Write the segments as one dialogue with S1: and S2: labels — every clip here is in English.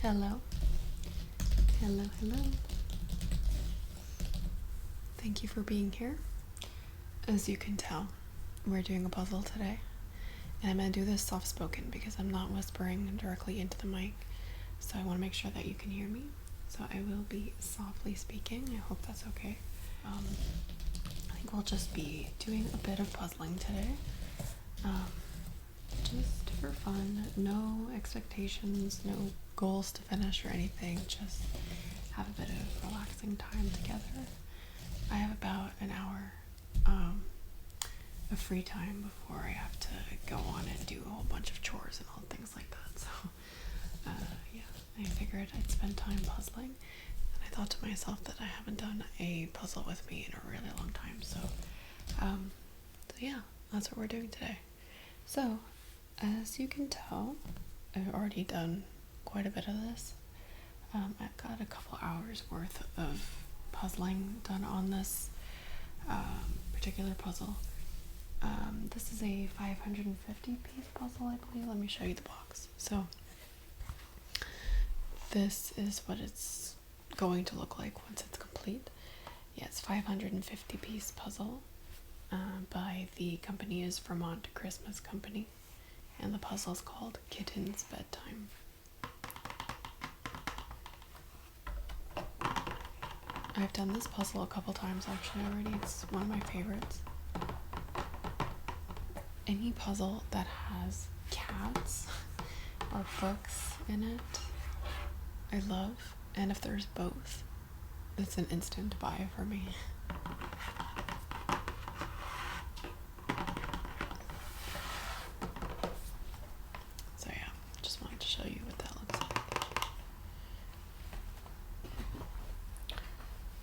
S1: Hello. Hello, hello. Thank you for being here. As you can tell, we're doing a puzzle today. And I'm going to do this soft-spoken because I'm not whispering directly into the mic. So I want to make sure that you can hear me. So I will be softly speaking. I hope that's okay. I think we'll just be doing a bit of puzzling today. Just for fun. No expectations, no goals to finish or anything. Just have a bit of relaxing time together. I have about an hour of free time before I have to go on and do a whole bunch of chores and all things like that. So yeah, I figured I'd spend time puzzling, and I thought to myself that I haven't done a puzzle with me in a really long time. So yeah, that's what we're doing today. So as you can tell, I've already done quite a bit of this. I've got a couple hours worth of puzzling done on this particular puzzle. This is a 550 piece puzzle, I believe. Let me show you the box. So this is what it's going to look like once it's complete. Yeah, it's 550 piece puzzle by the company is Vermont Christmas Company, and the puzzle is called Kitten's Bedtime. I've done this puzzle a couple times actually already. It's one of my favorites. Any puzzle that has cats or books in it, I love. And if there's both, it's an instant buy for me. So yeah, just wanted to show you what that looks like.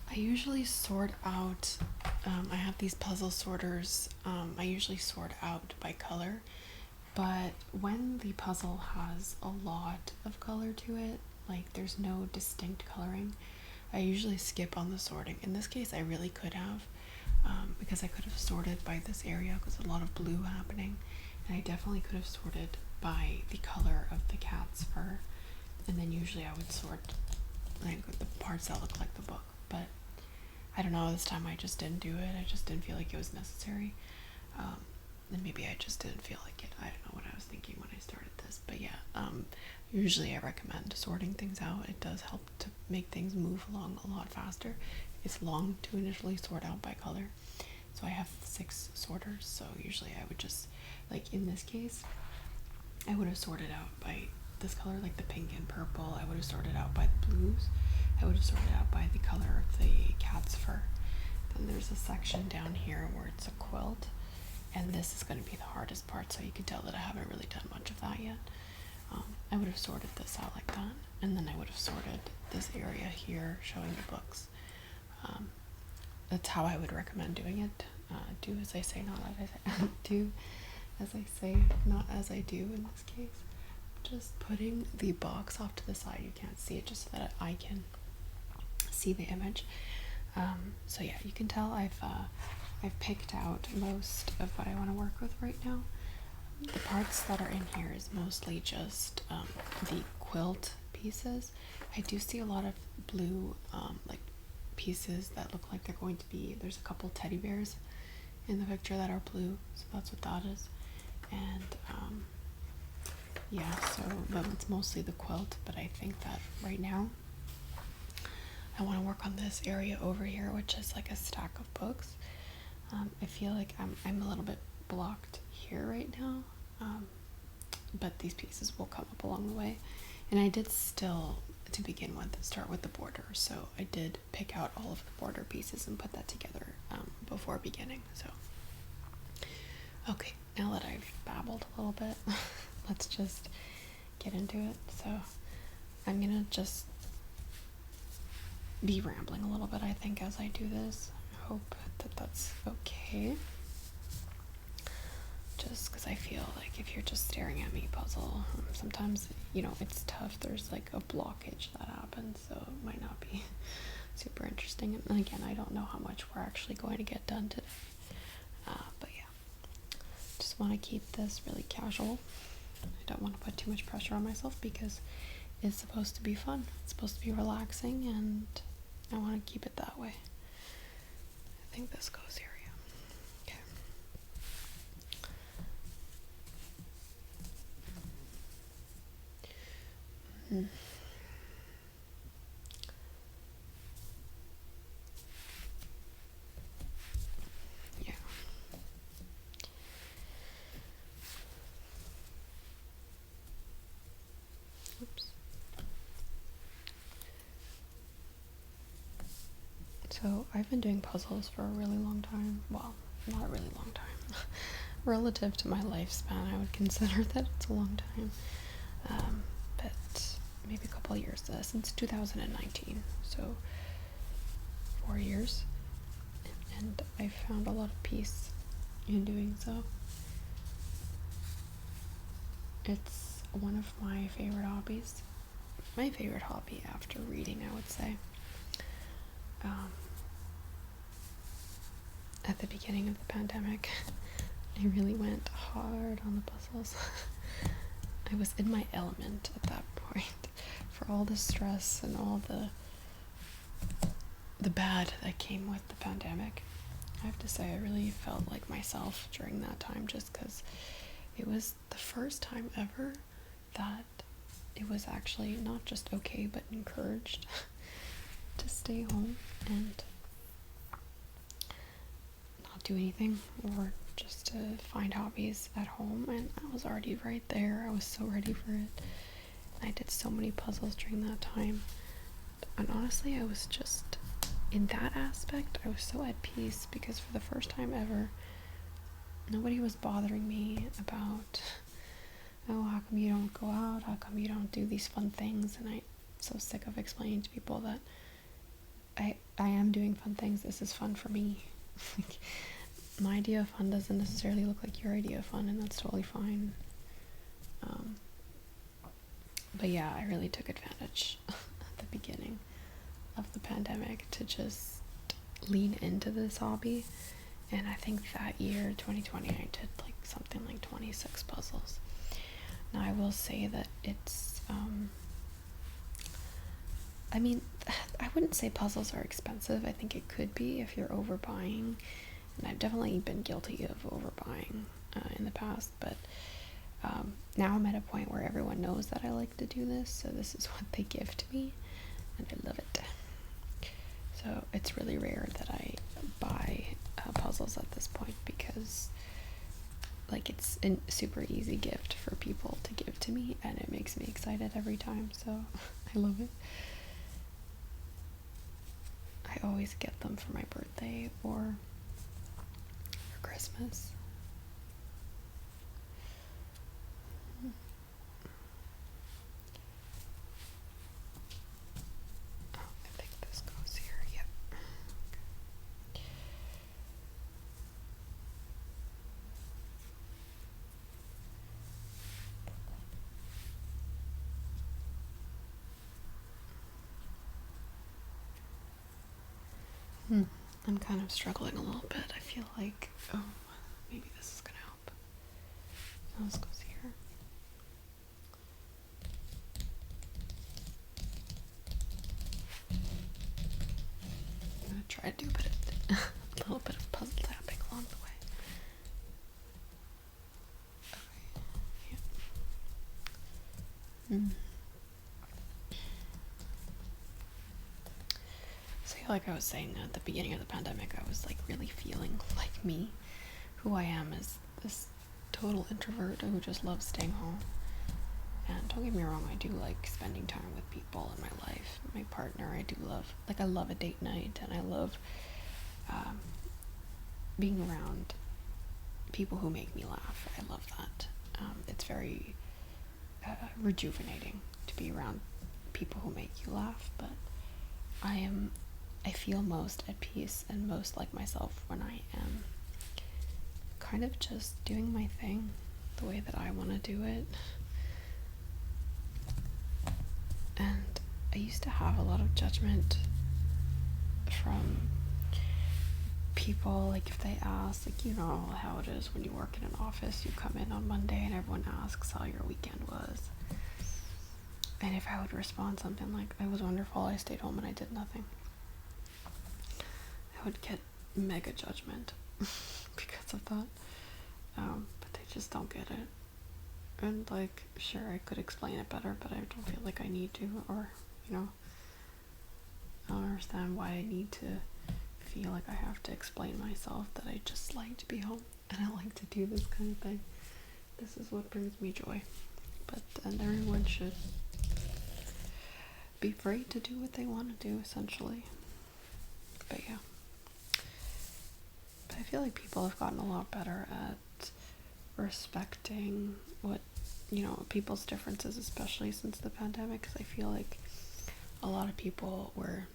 S1: I usually sort out, I have these puzzle sorters. I usually sort out by color, but when the puzzle has a lot of color to it, like there's no distinct coloring, I usually skip on the sorting. In this case, I really could have, because I could have sorted by this area because a lot of blue happening, and I definitely could have sorted by the color of the cat's fur, and then usually I would sort like the parts that look like the book, but I don't know, this time I just didn't do it. I just didn't feel like it was necessary. And maybe I just didn't feel like it. I don't know what I was thinking when I started this. But yeah, usually I recommend sorting things out. It does help to make things move along a lot faster. It's long to initially sort out by color. So I have 6 sorters. So usually I would just, like in this case, I would have sorted out by this color, like the pink and purple. I would have sorted out by the blues. I would have sorted out by the color of the cat's fur. Then there's a section down here where it's a quilt, and this is going to be the hardest part, so you can tell that I haven't really done much of that yet. I would have sorted this out like that, and then I would have sorted this area here showing the books. That's how I would recommend doing it. Do as I say, not as I say. Do as I say, not as I do in this case. Just putting the box off to the side, you can't see it, just so that I can see the image. So yeah, you can tell I've picked out most of what I want to work with right now. The parts that are in here is mostly just the quilt pieces. I do see a lot of blue like pieces that look like they're going to be, there's a couple teddy bears in the picture that are blue, so that's what that is. And yeah, so it's mostly the quilt, but I think that right now I want to work on this area over here, which is like a stack of books. I feel like I'm a little bit blocked here right now, but these pieces will come up along the way. And I did still, to begin with, start with the border, so I did pick out all of the border pieces and put that together before beginning. So okay, now that I've babbled a little bit, let's just get into it. So I'm gonna just be rambling a little bit, I think, as I do this. I hope that that's okay. Just because I feel like if you're just staring at me puzzle, sometimes, you know, it's tough. There's like a blockage that happens, so it might not be super interesting. And again, I don't know how much we're actually going to get done today. But yeah, just want to keep this really casual. I don't want to put too much pressure on myself because is supposed to be fun. It's supposed to be relaxing, and I want to keep it that way. I think this goes here. Yeah. Okay. Mm. Yeah. Oops. So I've been doing puzzles for a really long time. Well, not a really long time. Relative to my lifespan, I would consider that it's a long time. But maybe a couple of years, since 2019. So 4 years. And I found a lot of peace in doing so. It's one of my favorite hobbies. My favorite hobby after reading, I would say. At the beginning of the pandemic, I really went hard on the puzzles. I was in my element at that point for all the stress and all the bad that came with the pandemic. I have to say I really felt like myself during that time, just because it was the first time ever that it was actually not just okay but encouraged to stay home and not do anything, or just to find hobbies at home. And I was already right there. I was so ready for it. I did so many puzzles during that time, and honestly, I was just, in that aspect, I was so at peace, because for the first time ever, nobody was bothering me about, oh, how come you don't go out? How come you don't do these fun things? And I'm so sick of explaining to people that I am doing fun things. This is fun for me. My idea of fun doesn't necessarily look like your idea of fun, and that's totally fine. But yeah, I really took advantage at the beginning of the pandemic to just lean into this hobby. And I think that year, 2020, I did like something like 26 puzzles. Now I will say that it's I mean, I wouldn't say puzzles are expensive. I think it could be if you're overbuying, and I've definitely been guilty of overbuying in the past, but now I'm at a point where everyone knows that I like to do this, so this is what they give to me, and I love it. So it's really rare that I buy puzzles at this point, because like it's a super easy gift for people to give to me, and it makes me excited every time, so I love it. I always get them for my birthday or for Christmas. Oh, I think this goes here. Yep. I'm kind of struggling a little bit. I feel like, oh, maybe this is gonna help. Oh, this goes here. I'm gonna try to do a little bit of puzzle tapping along the way. Okay. Yeah. So like I was saying, at the beginning of the pandemic, I was like really feeling like me, who I am as this total introvert who just loves staying home. And don't get me wrong, I do like spending time with people in my life. My partner, I do love, like I love a date night, and I love being around people who make me laugh. I love that. It's very rejuvenating to be around people who make you laugh, but I feel most at peace and most like myself when I am kind of just doing my thing the way that I want to do it. And I used to have a lot of judgment from people, like if they ask, like, you know how it is when you work in an office, you come in on Monday and everyone asks how your weekend was. And if I would respond something like, "It was wonderful, I stayed home and I did nothing," I would get mega judgment because of that. But they just don't get it. And like, sure, I could explain it better, but I don't feel like I need to, or, you know, I don't understand why I need to feel like I have to explain myself that I just like to be home and I like to do this kind of thing. This is what brings me joy. But then everyone should be free to do what they want to do, essentially. But yeah. But I feel like people have gotten a lot better at respecting what, you know, people's differences, especially since the pandemic, because I feel like a lot of people were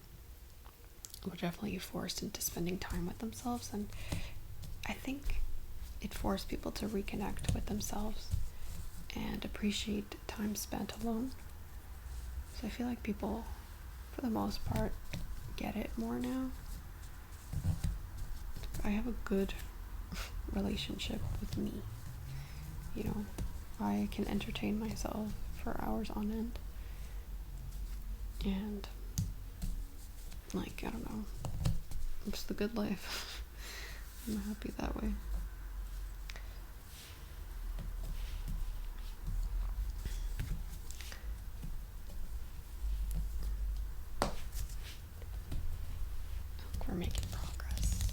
S1: definitely forced into spending time with themselves, and I think it forced people to reconnect with themselves and appreciate time spent alone. So I feel like people, for the most part, get it more now. I have a good relationship with me. You know, I can entertain myself for hours on end. And, like, I don't know. It's the good life. I'm happy that way. We're making progress.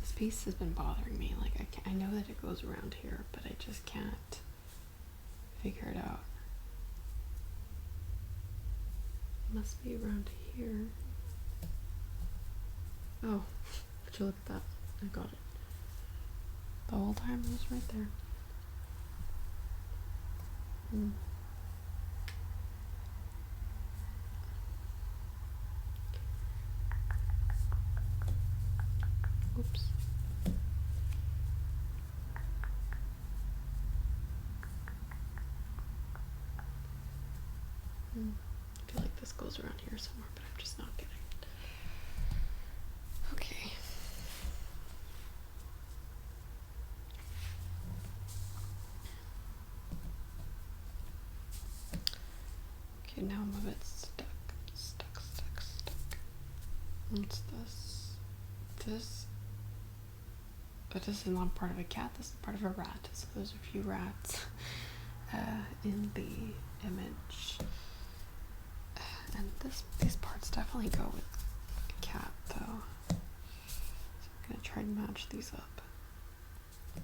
S1: This piece has been bothering me. Like, I know that it goes around here, but I just can't figure it out. It must be around here. Oh, would you look at that? I got it. The whole time it was right there. Oops. I feel like this goes around here somewhere, but I'm just not getting it. Okay. Okay, now I'm a bit stuck. What's this? But this is not part of a cat, this is part of a rat. So there's a few rats in the image. And these parts definitely go with a cat, though. So I'm gonna try and match these up. They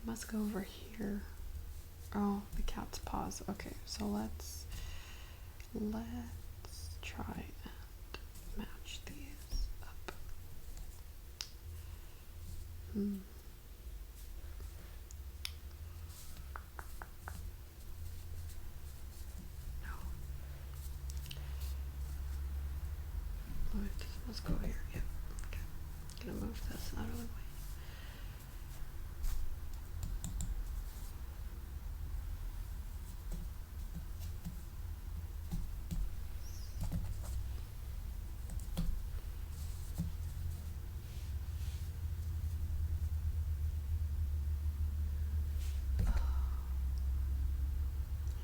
S1: must go over here. Oh, the cat's paws. Okay, so let's try and match these up. No. Alright, let's go here. Yep. Okay. Gonna move this out of the way.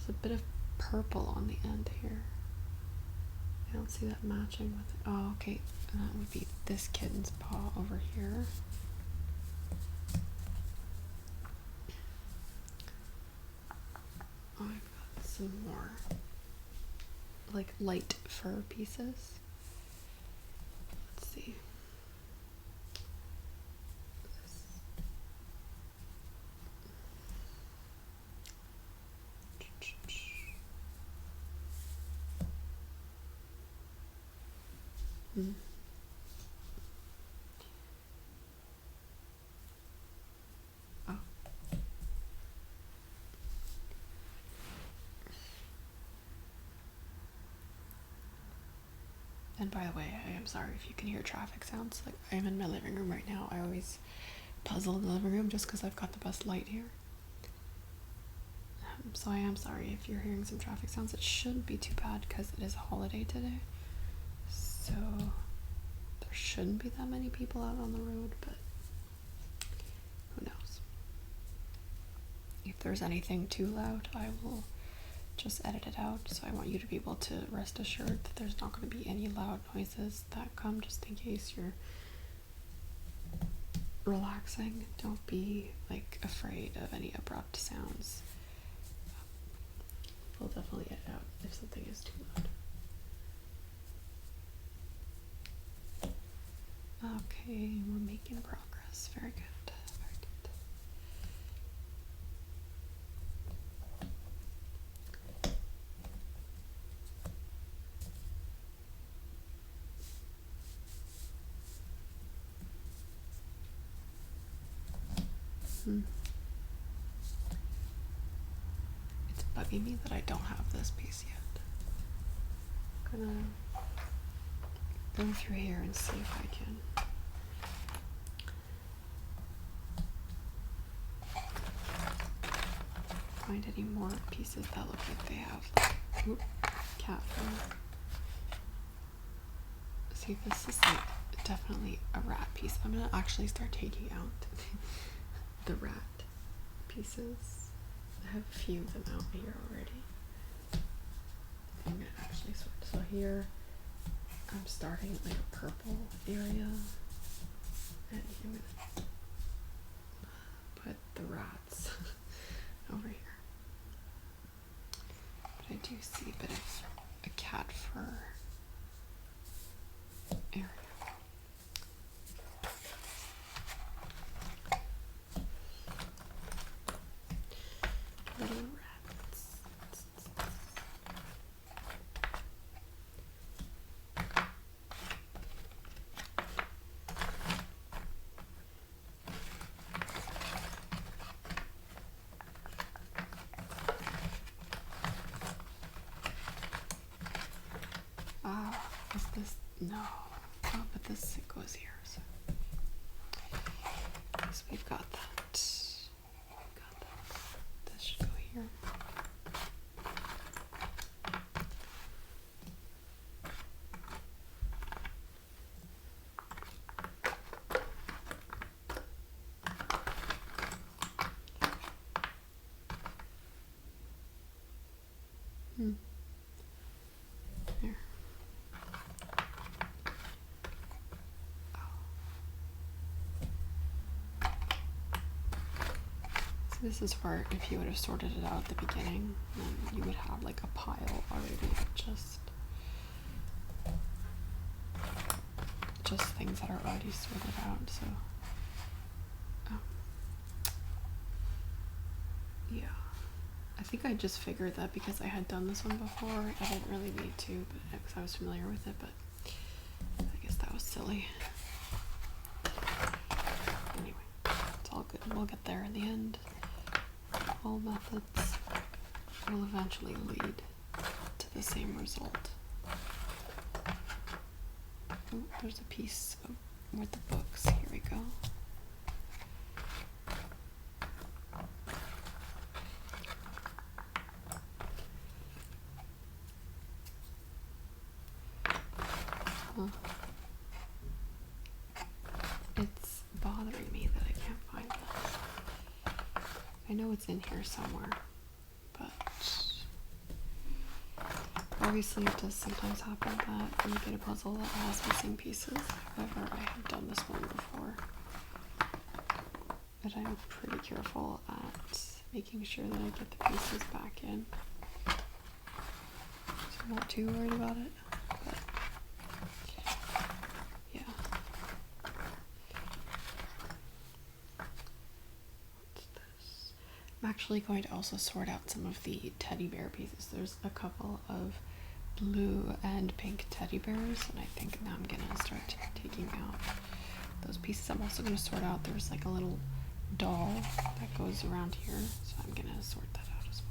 S1: There's a bit of purple on the end here. I don't see that matching with it. Oh, okay. And that would be this kitten's paw over here. Oh, I've got some more like light fur pieces. Let's see. Oh. And by the way, I am sorry if you can hear traffic sounds. Like, I am in my living room right now. I always puzzle in the living room just because I've got the best light here. So I am sorry if you're hearing some traffic sounds. It shouldn't be too bad because it is a holiday today. So there shouldn't be that many people out on the road, but who knows. If there's anything too loud, I will just edit it out. So I want you to be able to rest assured that there's not going to be any loud noises that come, just in case you're relaxing. Don't be like afraid of any abrupt sounds. We'll definitely edit out if something is too loud. Okay, we're making progress. Very good. Very good. It's bugging me that I don't have this piece yet. I'm gonna go through here and see if I can find any more pieces that look like they have cat fur. See, this is like definitely a rat piece. I'm gonna actually start taking out the rat pieces. I have a few of them out here already. I'm gonna actually sort. So here I'm starting at like a purple area, and I'm gonna put the rats over here. But I do see a bit of a cat fur area. Little rats. Is this? No. Oh, but this goes here. So we've got that. This should go here. There. So this is where, if you would have sorted it out at the beginning, then you would have like a pile already of just things that are already sorted out. So yeah, I think I just figured that because I had done this one before, I didn't really need to, but because I was familiar with it, but I guess that was silly. Anyway, it's all good. We'll get there in the end. All methods will eventually lead to the same result. Oh, there's a piece with the books. Here we go. It's bothering me that I can't find this. I know it's in here somewhere, but obviously it does sometimes happen that you get a puzzle that has missing pieces. However, I have done this one before, but I'm pretty careful at making sure that I get the pieces back in. So I'm not too worried about it, but yeah. What's this? I'm actually going to also sort out some of the teddy bear pieces. There's a couple of blue and pink teddy bears, and I think now I'm gonna start taking out those pieces. I'm also gonna sort out, there's like a little doll that goes around here, so I'm gonna sort that out as well.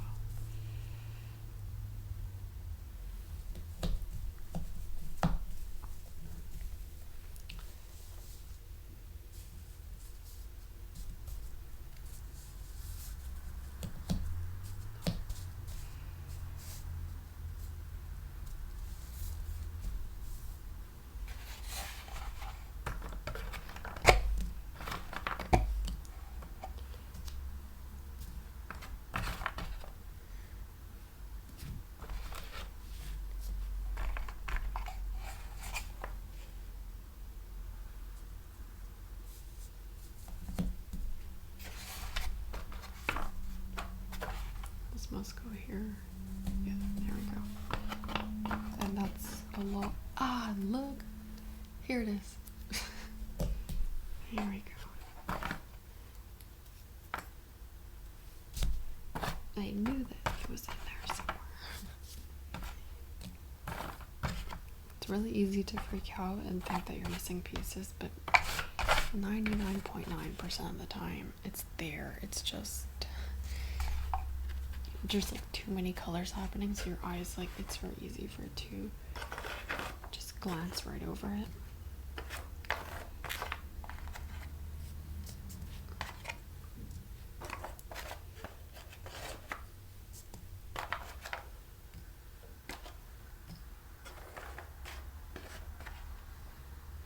S1: must go here. Yeah, there we go. And that's a lot. Ah, look! Here it is. Here we go. I knew that it was in there somewhere. It's really easy to freak out and think that you're missing pieces, but 99.9% of the time it's there. It's just like too many colors happening, so your eyes, like, it's very easy for it to just glance right over it.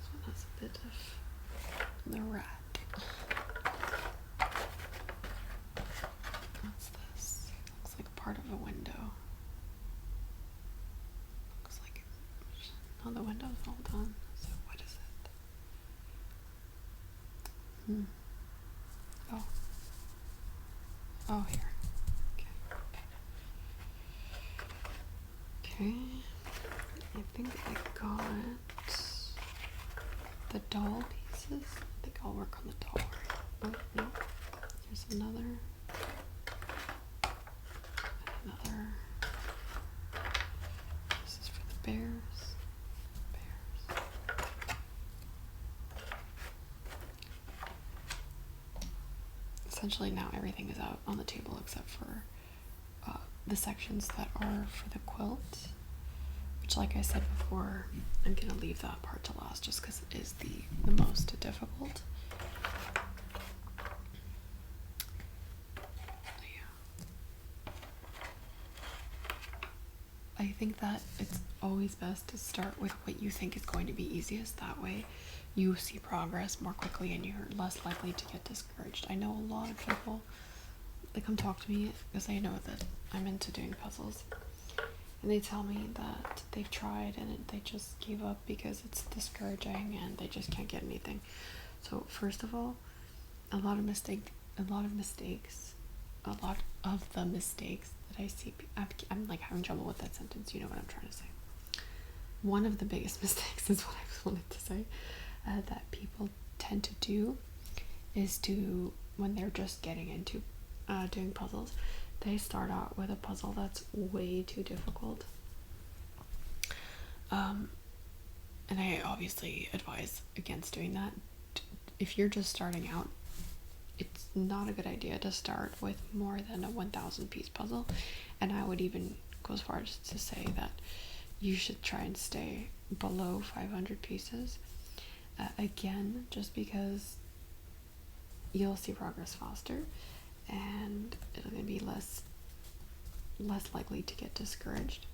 S1: So that's a bit of the rat. What's this? Looks like part of a window. Looks like oh, the window's all done. So what is it? Oh. Oh, here. Okay. I think I got the doll pieces. I think I'll work on the doll. Oh, no. Here's another. This is for the bears. Essentially now everything is out on the table except for the sections that are for the quilt, which, like I said before, I'm going to leave that part to last just because it is the most difficult. I think that it's always best to start with what you think is going to be easiest. That way you see progress more quickly and you're less likely to get discouraged. I know a lot of people, they come talk to me because they know that I'm into doing puzzles. And they tell me that they've tried and they just gave up because it's discouraging and they just can't get anything. So first of all, a lot of the mistakes that I see, I'm like having trouble with that sentence. You know what I'm trying to say. One of the biggest mistakes is what I wanted to say, that people tend to do is to, when they're just getting into doing puzzles, they start out with a puzzle that's way too difficult. And I obviously advise against doing that. If you're just starting out, it's not a good idea to start with more than a 1,000 piece puzzle, and I would even go as far as to say that you should try and stay below 500 pieces. Again, just because you'll see progress faster and it'll gonna be less likely to get discouraged.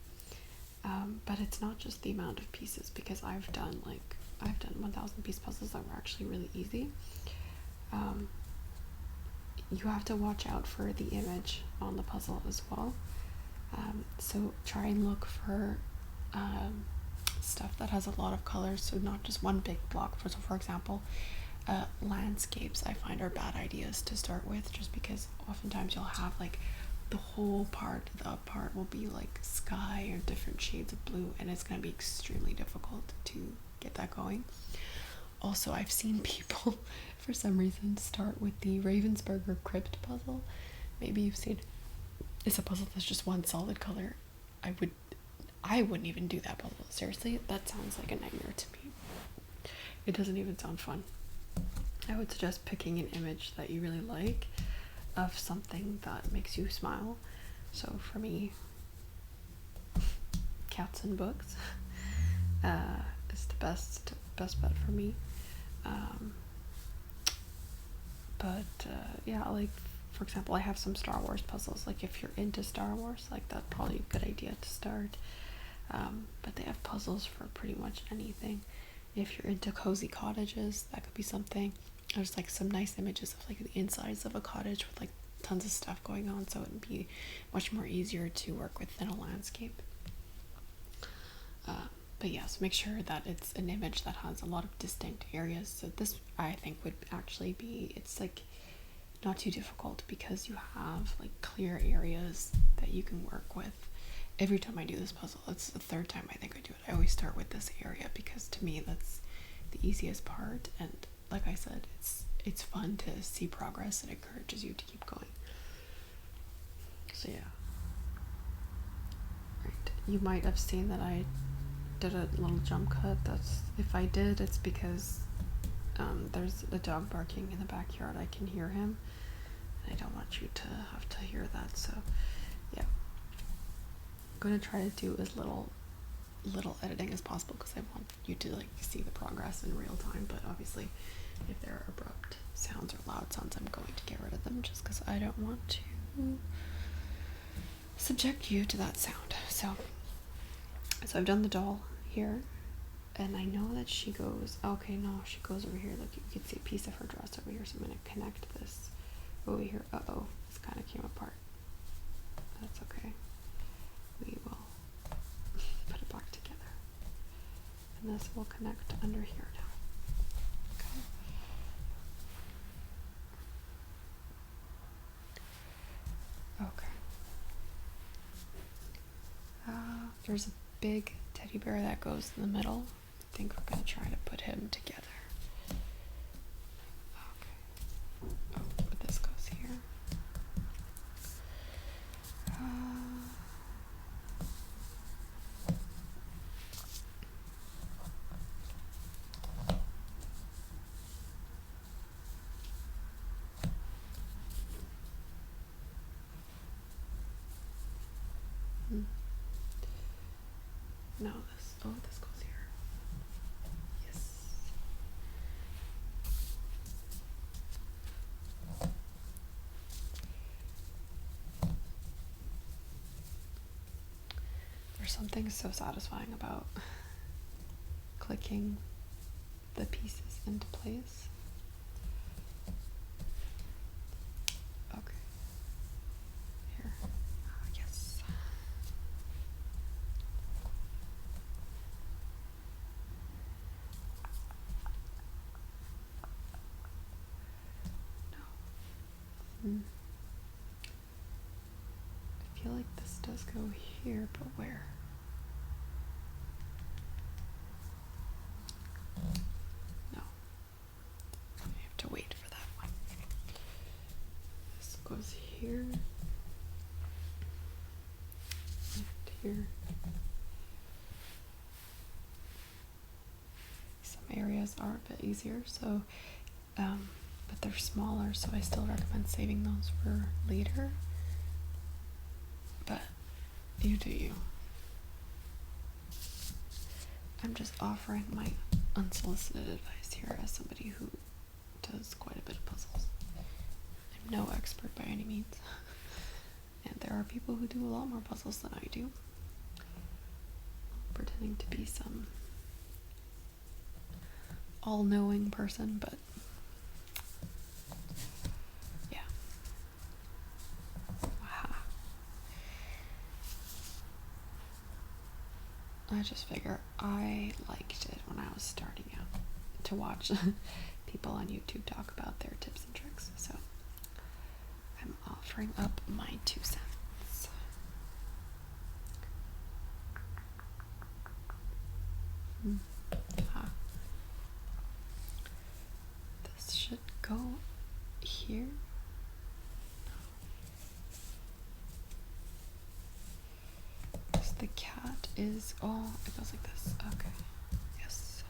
S1: But it's not just the amount of pieces, because I've done 1,000 piece puzzles that were actually really easy. You have to watch out for the image on the puzzle as well. So try and look for stuff that has a lot of colors, so not just one big block. For example, landscapes I find are bad ideas to start with, just because oftentimes you'll have like the whole part, the up part will be like sky or different shades of blue, and it's going to be extremely difficult to get that going. Also, I've seen people for some reason start with the Ravensburger crypt puzzle. Maybe you've seen, it's a puzzle that's just one solid color. I wouldn't even do that puzzle. Seriously, that sounds like a nightmare to me. It doesn't even sound fun. I would suggest picking an image that you really like of something that makes you smile. So for me, cats and books is the best bet for me. Yeah, like for example, I have some Star Wars puzzles. Like if you're into Star Wars, like that's probably a good idea to start. But they have puzzles for pretty much anything. If you're into cozy cottages, that could be something. There's like some nice images of like the insides of a cottage with like tons of stuff going on, so it would be much more easier to work with than a landscape. But yes, make sure that it's an image that has a lot of distinct areas. So this, I think, would actually be, it's like not too difficult because you have like clear areas that you can work with. Every time I do this puzzle, it's the third time I think I do it, I always start with this area because to me that's the easiest part, and like I said, it's fun to see progress. It encourages you to keep going. So yeah. Right. You might have seen that I did a little jump cut. That's, if I did, it's because there's a dog barking in the backyard. I can hear him. I don't want you to have to hear that, so yeah. I'm gonna try to do as little editing as possible because I want you to like see the progress in real time, but obviously if there are abrupt sounds or loud sounds, I'm going to get rid of them just because I don't want to subject you to that sound. So I've done the doll here, and I know that she goes, okay, no, she goes over here. Look, you can see a piece of her dress over here, so I'm going to connect this over here. Uh-oh, this kind of came apart. That's okay. We will put it back together. And this will connect under here now. Okay. There's a big teddy bear that goes in the middle. I think we're going to try to put him together. Okay. Oh, but this goes here. No, this goes here. Yes. There's something so satisfying about clicking the pieces into place. Okay. Here. Yes. No. I feel like this does go here, but where? No. I have to wait for that one. This goes here. And here. Some areas are a bit easier, so but they're smaller, so I still recommend saving those for later. But you do you. I'm just offering my unsolicited advice here as somebody who does quite a bit of puzzles. I'm no expert by any means. And there are people who do a lot more puzzles than I do. Pretending to be some all-knowing person, but yeah. Aha. I just figure I liked it when I was starting out to watch people on YouTube talk about their tips and tricks, so I'm offering up my 2 cents. This should go here. The cat is, oh, it goes like this. Okay. Yes.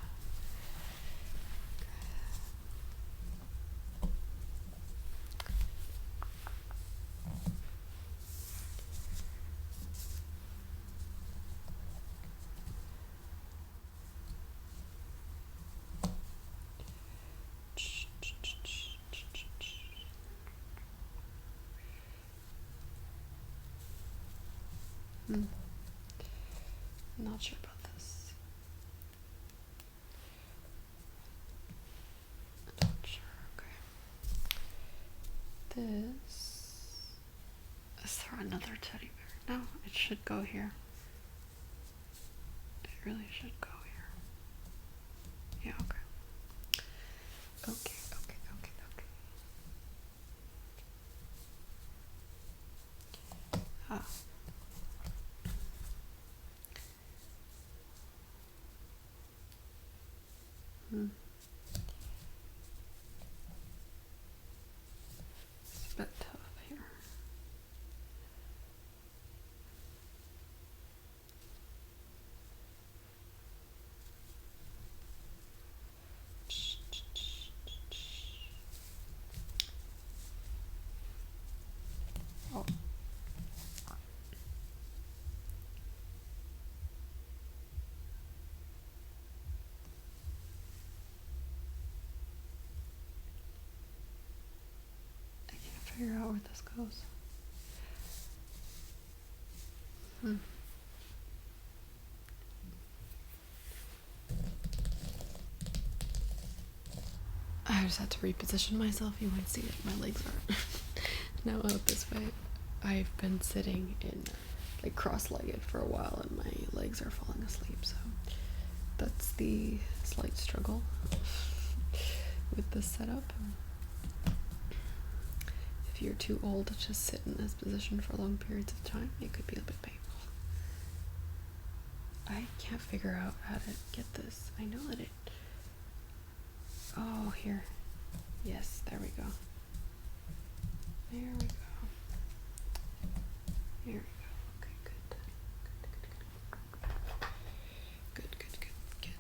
S1: Not sure about this. Not sure. Okay. This. Is there another teddy bear? No, it should go here. It really should go here. Yeah, okay. Okay. Ah, where this goes. I just had to reposition myself. You might see that my legs are now out this way. I've been sitting in like cross-legged for a while and my legs are falling asleep, so that's the slight struggle with this setup. If you're too old to just sit in this position for long periods of time, it could be a bit painful. I can't figure out how to get this. I know that it... Oh, here. Yes, there we go. There we go. Here we go. Okay, good. Good.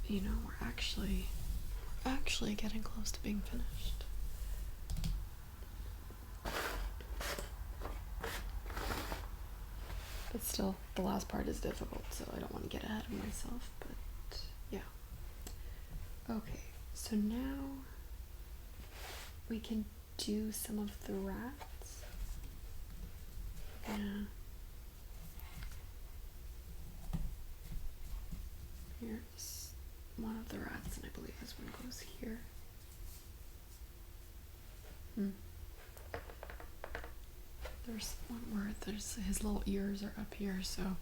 S1: You know, we're actually getting close to being finished. But still, the last part is difficult, so I don't want to get ahead of myself, but yeah. Okay, so now we can do some of the rats. Yeah. Here's one of the rats, and I believe this one goes here. There's one where his little ears are up here, so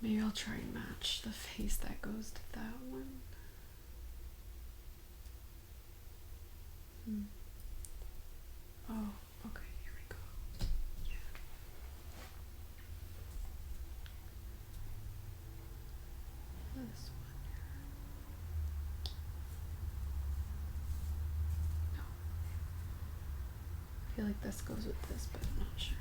S1: maybe I'll try and match the face that goes to that one. Oh, okay, here we go. Yeah. This one here. No. I feel like this goes with this, but I'm not sure.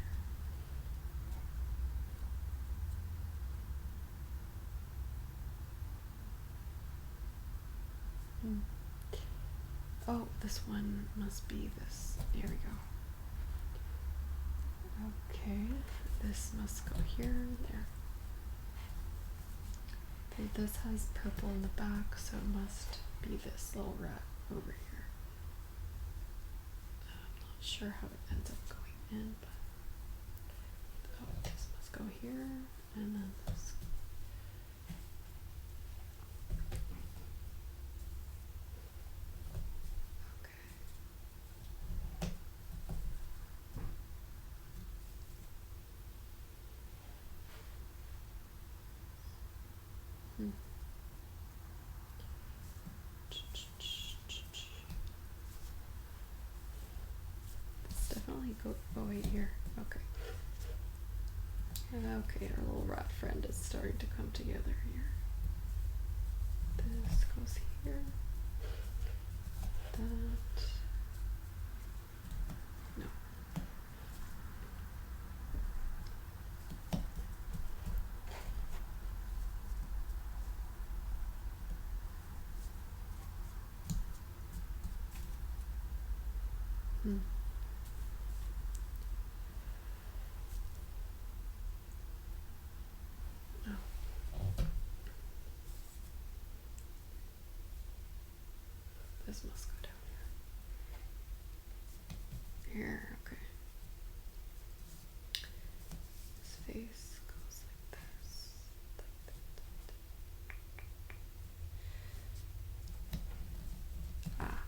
S1: Oh, this one must be this. Here we go. Okay, this must go here, there. Okay, this has purple in the back, so it must be this little rat over here. I'm not sure how it ends up going in, but this must go here, and then this. It's definitely oh wait, here. Okay. Okay, our little rat friend is starting to come together here. This goes here. That. No. This must go down here. Here, okay. His face goes like this. Ah.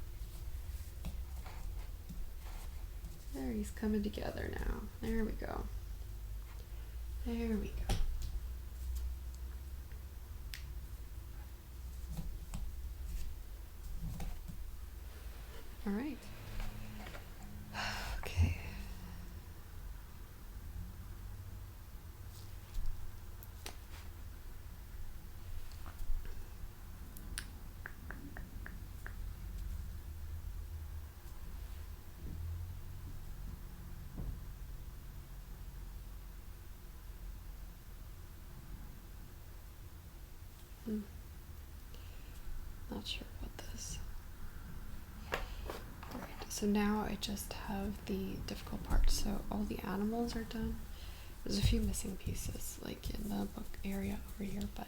S1: There, he's coming together now. There we go. There we go. All right. Okay. Not sure about this. Alright, so now I just have the difficult part. So all the animals are done. There's a few missing pieces, like in the book area over here, but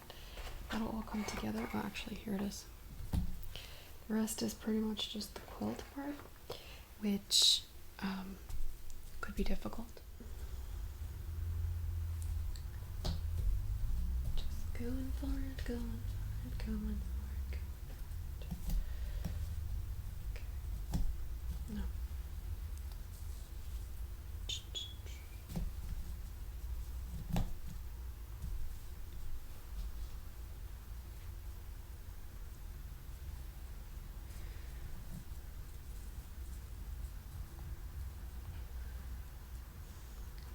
S1: that'll all come together. Oh, actually, here it is. The rest is pretty much just the quilt part, which could be difficult. Just going for it, going for it, going for it. Okay. No.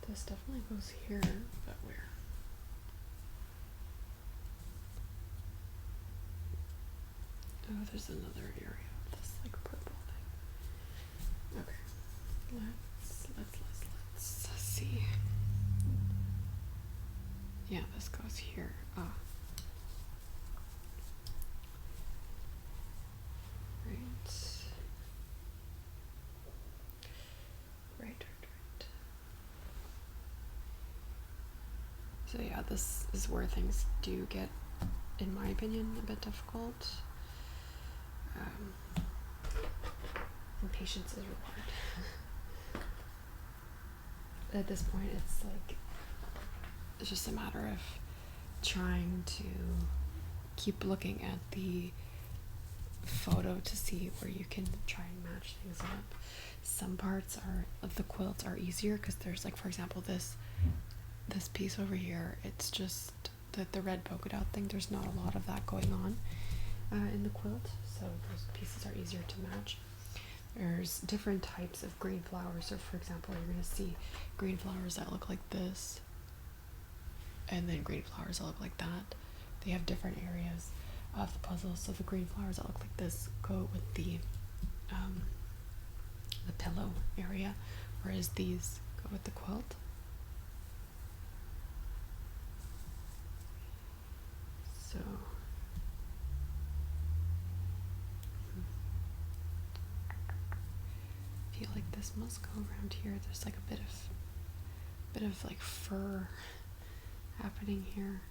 S1: This definitely goes here, but where? Oh, there's another area of this like purple thing. Okay, let's see. Yeah, this goes here. Ah. Right. So yeah, this is where things do get, in my opinion, a bit difficult. And patience is required. At this point, it's just a matter of trying to keep looking at the photo to see where you can try and match things up. Some parts of the quilt are easier because there's, like, for example, this piece over here. It's just the red polka dot thing. There's not a lot of that going on in the quilt, so those pieces are easier to match. There's different types of green flowers. So, for example, you're going to see green flowers that look like this, and then green flowers that look like that. They have different areas of the puzzle. So the green flowers that look like this go with the pillow area, whereas these go with the quilt. So I feel like this must go around here. There's like a bit of like fur happening here,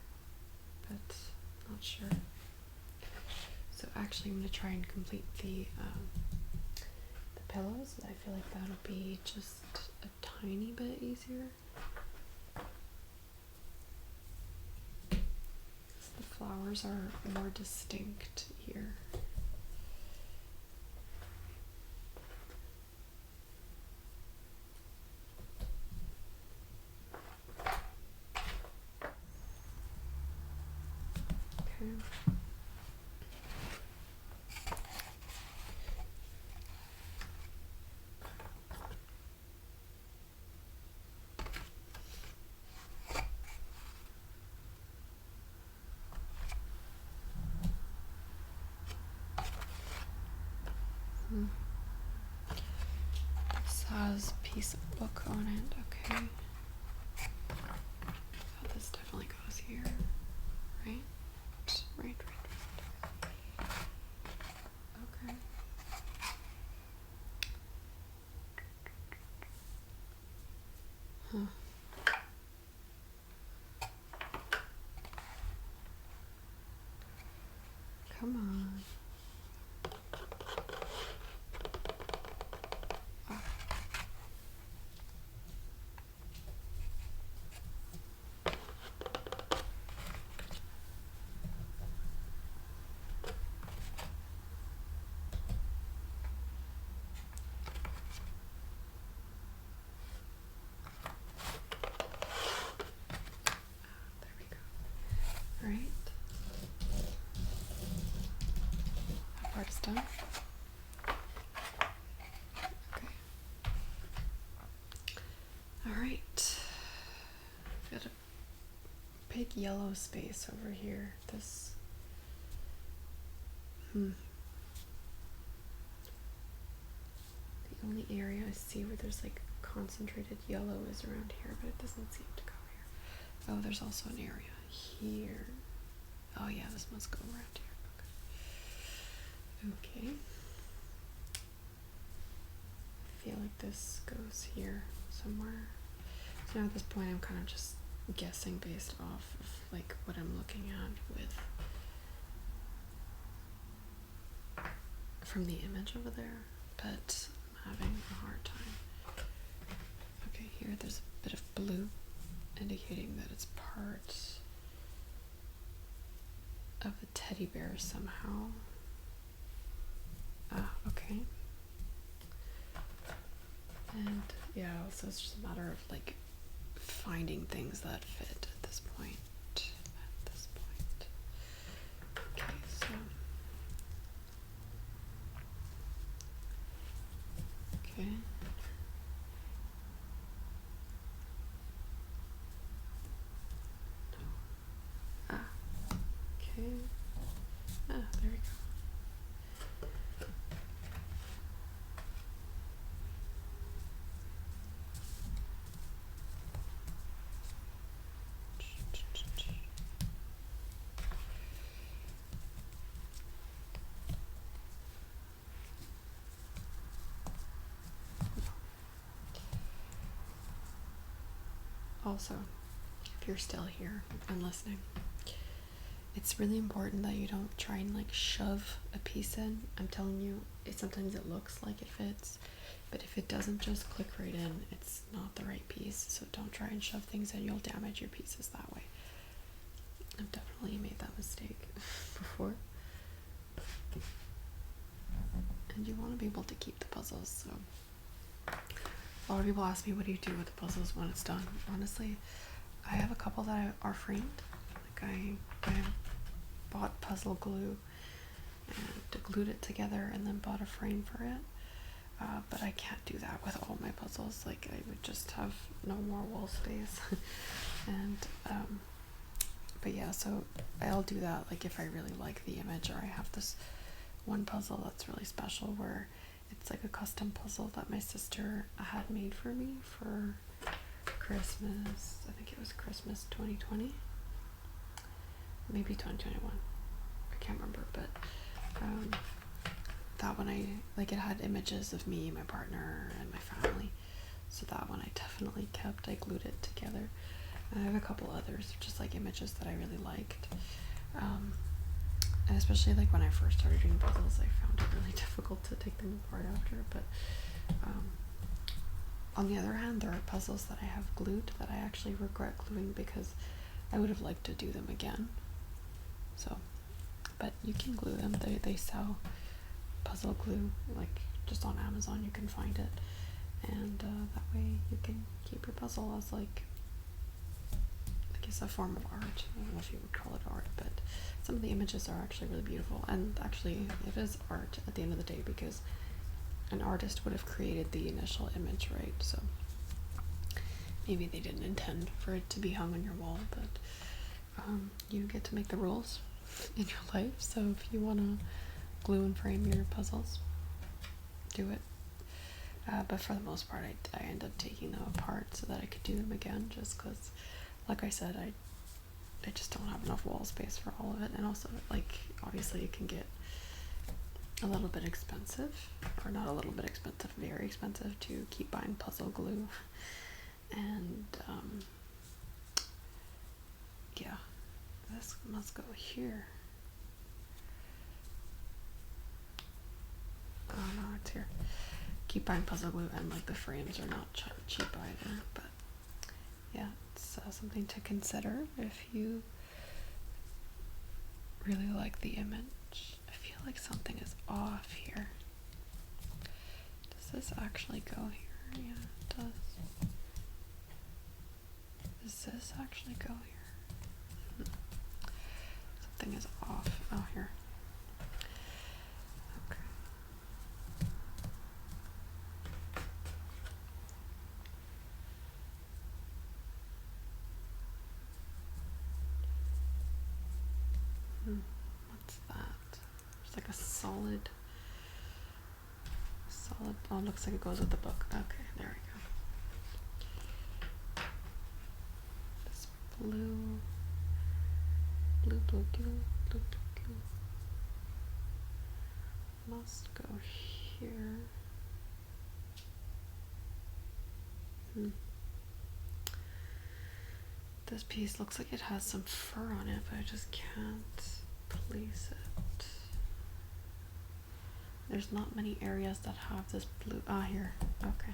S1: but not sure. So actually, I'm gonna try and complete the pillows. I feel like that'll be just a tiny bit easier. The flowers are more distinct here. Okay. This has a piece of book on it, okay. Oh, this definitely goes here, right? Right. Okay. Huh. Come on. Ah. There we go. All right. That part is done. Okay. All right. Got a big yellow space over here. This. The only area I see where there's like concentrated yellow is around here, but it doesn't seem to go here. Oh, there's also an area here. Oh yeah, this must go around here. Okay. I feel like this goes here somewhere. So at this point I'm kind of just guessing based off of like what I'm looking at with from the image over there, but I'm having a hard time. Okay, here there's a bit of blue indicating that it's part of a teddy bear somehow. Ah, okay. And yeah, so it's just a matter of like finding things that fit at this point. Okay, so okay. Ah, okay. Ah, there we go. Also, if you're still here and listening, it's really important that you don't try and like shove a piece in. I'm telling you, sometimes it looks like it fits, but if it doesn't just click right in, it's not the right piece. So don't try and shove things in, you'll damage your pieces that way. I've definitely made that mistake before. And you want to be able to keep the puzzles, so a lot of people ask me, what do you do with the puzzles when it's done? Honestly, I have a couple that are framed. Like I bought puzzle glue and glued it together and then bought a frame for it. But I can't do that with all my puzzles. Like I would just have no more wall space. And but yeah, so I'll do that like if I really like the image, or I have this one puzzle that's really special where it's like a custom puzzle that my sister had made for me for Christmas. I think it was Christmas 2020, maybe 2021. I can't remember, but that one it had images of me, my partner, and my family. So that one I definitely kept. I glued it together. And I have a couple others, just like images that I really liked. And especially like when I first started doing puzzles, I found it really difficult to take them apart after. But on the other hand, there are puzzles that I have glued that I actually regret gluing because I would have liked to do them again. So, but you can glue them. They sell puzzle glue, like just on Amazon. You can find it, and that way you can keep your puzzle as like it's a form of art. I don't know if you would call it art, but some of the images are actually really beautiful, and actually it is art at the end of the day because an artist would have created the initial image, right? So maybe they didn't intend for it to be hung on your wall, but you get to make the rules in your life. So if you want to glue and frame your puzzles, do it. But for the most part, I end up taking them apart so that I could do them again, just because like I said, I just don't have enough wall space for all of it. And also, like, obviously it can get a little bit expensive, or not a little bit expensive, very expensive to keep buying puzzle glue. And yeah, this must go here. Oh no, it's here. Keep buying puzzle glue, and like the frames are not cheap either, but yeah, it's something to consider if you really like the image. I feel like something is off here. Does this actually go here? Yeah, it does. Does this actually go here? Something is off. Oh, here. Okay. What's that? It's like a solid. Oh, it looks like it goes with the book. Okay, there we go. This blue, must go here. This piece looks like it has some fur on it, but I just can't place it. There's not many areas that have this blue. Ah, here. Okay.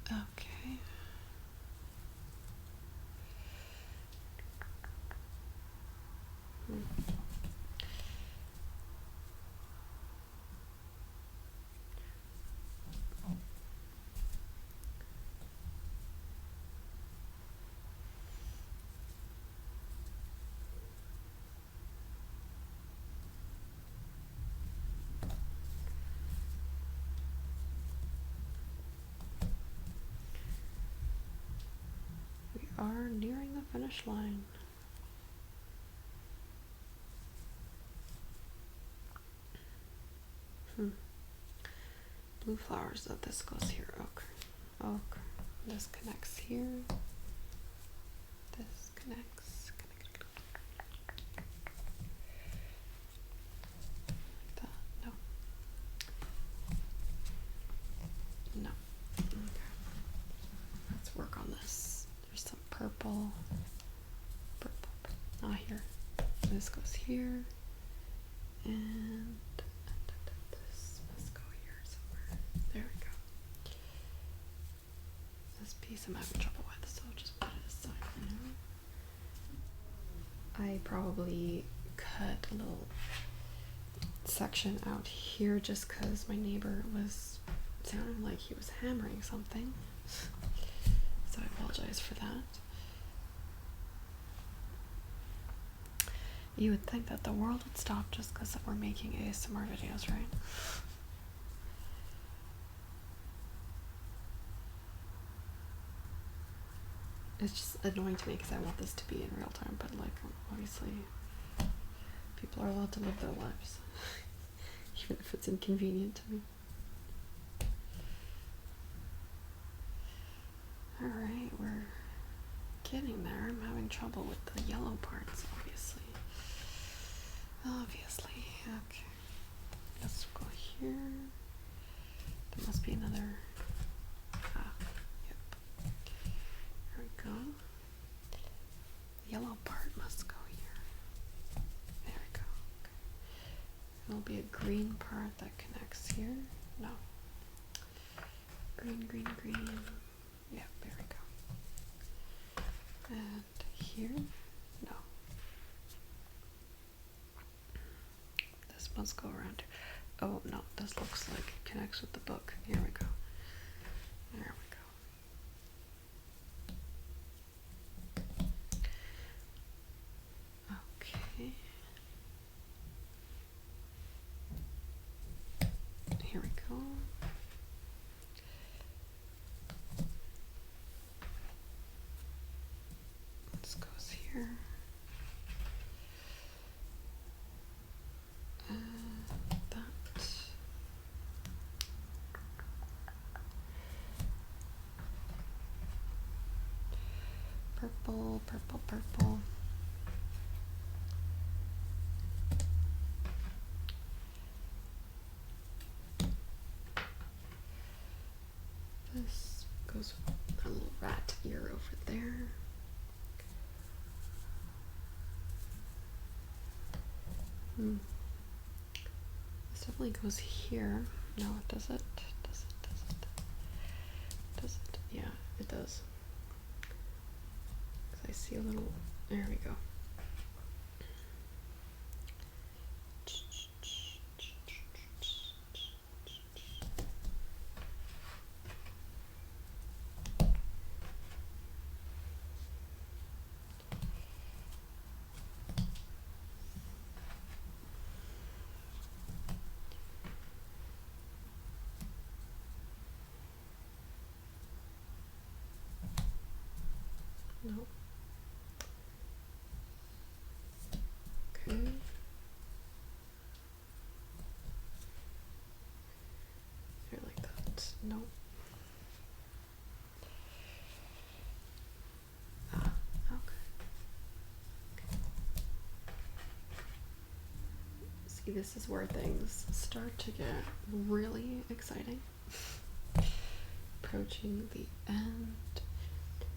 S1: Okay. We are nearing the finish line. Blue flowers. Oh, this goes here. Okay. Okay. This connects here. This connects. Like that. No. No. Okay. Let's work on this. There's some purple. Ah, here. This goes here. And this must go here somewhere. There we go. This piece I'm having trouble with, so I'll just put it aside for now. I probably cut a little section out here just because my neighbor was sounding like he was hammering something. So I apologize for that. You would think that the world would stop just because we're making ASMR videos, right? It's just annoying to me because I want this to be in real time, but like, obviously, people are allowed to live their lives, even if it's inconvenient to me. Alright, we're getting there. I'm having trouble with the yellow parts, obviously. Okay. Let's go here. There must be another. Yep. There we go. The yellow part must go here. There we go. Okay. There'll be a green part that connects here. No. Green. Yep, there we go. And here? No. This must go around. Oh no, this looks like it connects with the book. Here we go. There we go. Okay. Here we go. This goes here. That. Purple. This goes with a little rat ear over there. This definitely goes here. No, does it? Does it? Yeah, it does. Because I see a little. There we go. No. Okay. Here like that. No. Ah, okay. See, this is where things start to get really exciting. Approaching the end.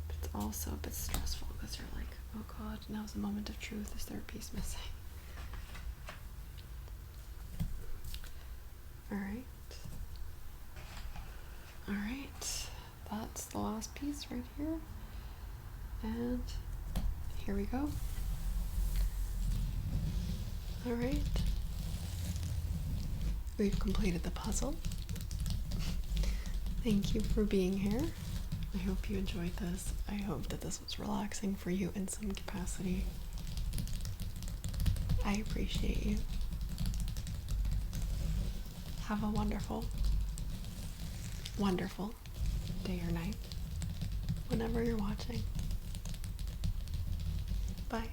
S1: It's also a bit stressful because you're like, oh god, now's the moment of truth. Is there a piece missing? Alright. Alright. That's the last piece right here. And here we go. Alright. We've completed the puzzle. Thank you for being here. I hope you enjoyed this. I hope that this was relaxing for you in some capacity. I appreciate you. Have a wonderful, wonderful day or night, whenever you're watching. Bye.